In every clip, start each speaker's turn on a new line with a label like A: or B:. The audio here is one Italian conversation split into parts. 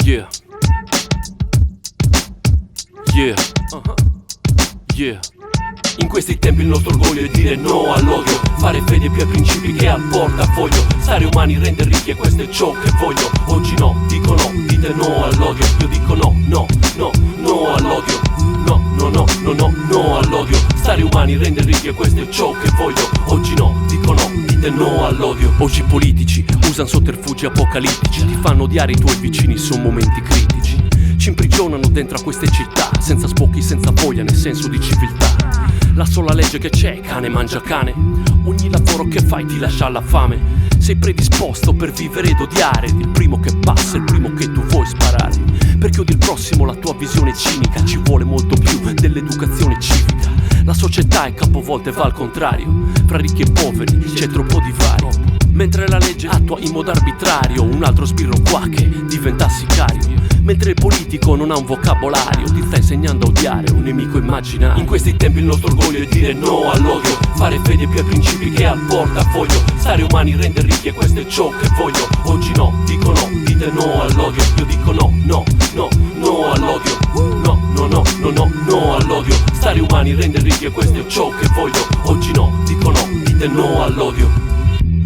A: Yeah. Yeah. Yeah. In questi tempi il nostro orgoglio è dire no all'odio, fare fede più ai principi che al portafoglio, stare umani rende ricchi e questo è ciò che voglio. Oggi no, dico no, dite no all'odio. Io dico no, no, no, no all'odio. No, no, no, no, no, no all'odio. Stare umani rende ricchi e questo è ciò che voglio. Oggi no, dico no, dite no all'odio. Oggi i politici usano sotterfugi apocalittici, ti fanno odiare i tuoi vicini, sono momenti critici. Ci imprigionano dentro a queste città, senza spocchi, senza voglia né senso di civiltà. La sola legge che c'è, cane mangia cane. Ogni lavoro che fai ti lascia alla fame. Sei predisposto per vivere ed odiare il primo che passa, il primo che tu vuoi sparare. Perché odi il prossimo, la tua visione è cinica. Ci vuole molto più dell'educazione civica. La società è capovolta e va al contrario. Fra ricchi e poveri c'è troppo divario. Mentre la legge attua in modo arbitrario un altro sbirro qua che diventa sicario. Mentre il politico non ha un vocabolario, ti sta insegnando a odiare un nemico immaginario. In questi tempi il nostro orgoglio è dire no all'odio, fare fede più ai principi che al portafoglio, stare umani rende ricchi e questo è ciò che voglio. Oggi no, dico no, dite no all'odio. Io dico no, no, no, no all'odio. No, no, no, no, no, no all'odio. Stare umani rende ricchi e questo è ciò che voglio. Oggi no, dico no, dite no all'odio.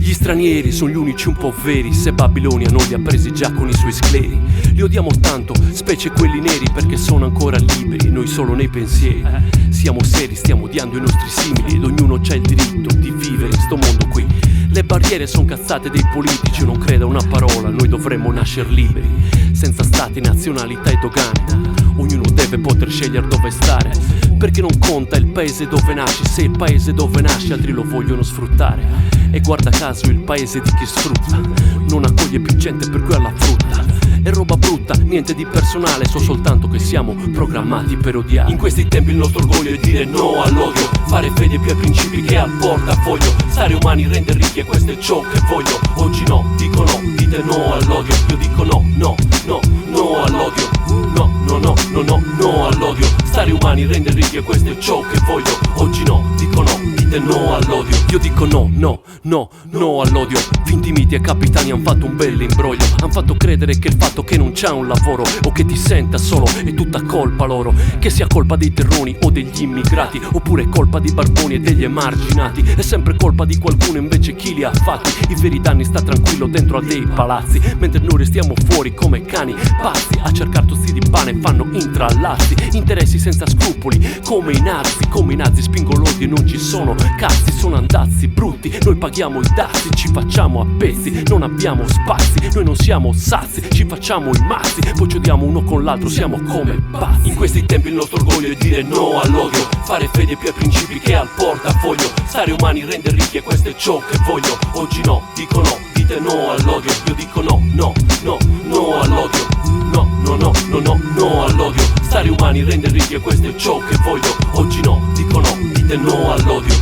A: Gli stranieri sono gli unici un po' veri, se Babilonia non li ha presi già con i suoi scleri. Li odiamo tanto, specie quelli neri, perché sono ancora liberi, noi solo nei pensieri. Siamo seri, stiamo odiando i nostri simili ed ognuno c'ha il diritto di vivere in sto mondo qui. Le barriere sono cazzate dei politici, non creda una parola, noi dovremmo nascer liberi, senza stati, nazionalità e dogane. Ognuno deve poter scegliere dove stare, perché non conta il paese dove nasci, se il paese dove nasci altri lo vogliono sfruttare. E guarda caso il paese di chi sfrutta non accoglie più gente per cui alla frutta. È roba brutta, niente di personale, so soltanto che siamo programmati per odiare. In questi tempi il nostro orgoglio è dire no all'odio, fare fede più ai principi che al portafoglio, stare umani rende ricchi e questo è ciò che voglio. Oggi no, dico no, dite no all'odio. Io dico no, no, no, no all'odio. No, no, no, no, no, no all'odio. Stare umani rende ricchi e questo è ciò che voglio. Oggi no, dico no, dite no all'odio. Io dico no, no, no, no all'odio. Finti miti e capitani han fatto un bel imbroglio, han fatto credere che il fatto che non c'ha un lavoro o che ti senta solo è tutta colpa loro, che sia colpa dei terroni o degli immigrati, oppure colpa dei barboni e degli emarginati. È sempre colpa di qualcuno, invece chi li ha fatti? I veri danni sta tranquillo dentro a dei palazzi, mentre noi restiamo fuori come cani pazzi a cercare tosti di pane, fanno intrallazzi, interessi senza scrupoli come i nazi. Come i nazi spingo l'odio e non ci sono cazzi, sono andazzi brutti, noi paghiamo i dazi, ci facciamo a pezzi, non abbiamo spazi, noi non siamo sazi, ci facciamo i mazzi, poi ci odiamo uno con l'altro, siamo come pazzi. In questi tempi il nostro orgoglio è dire no all'odio, fare fede più ai principi che al portafoglio, stare umani rende ricchi e questo è ciò che voglio. Oggi no, dico no, dite no all'odio. Io dico no, no, no, no all'odio. No, no, no, no, no, no all'odio. Stare umani rende ricchi e questo è ciò che voglio. Oggi no, dico no, dite no all'odio.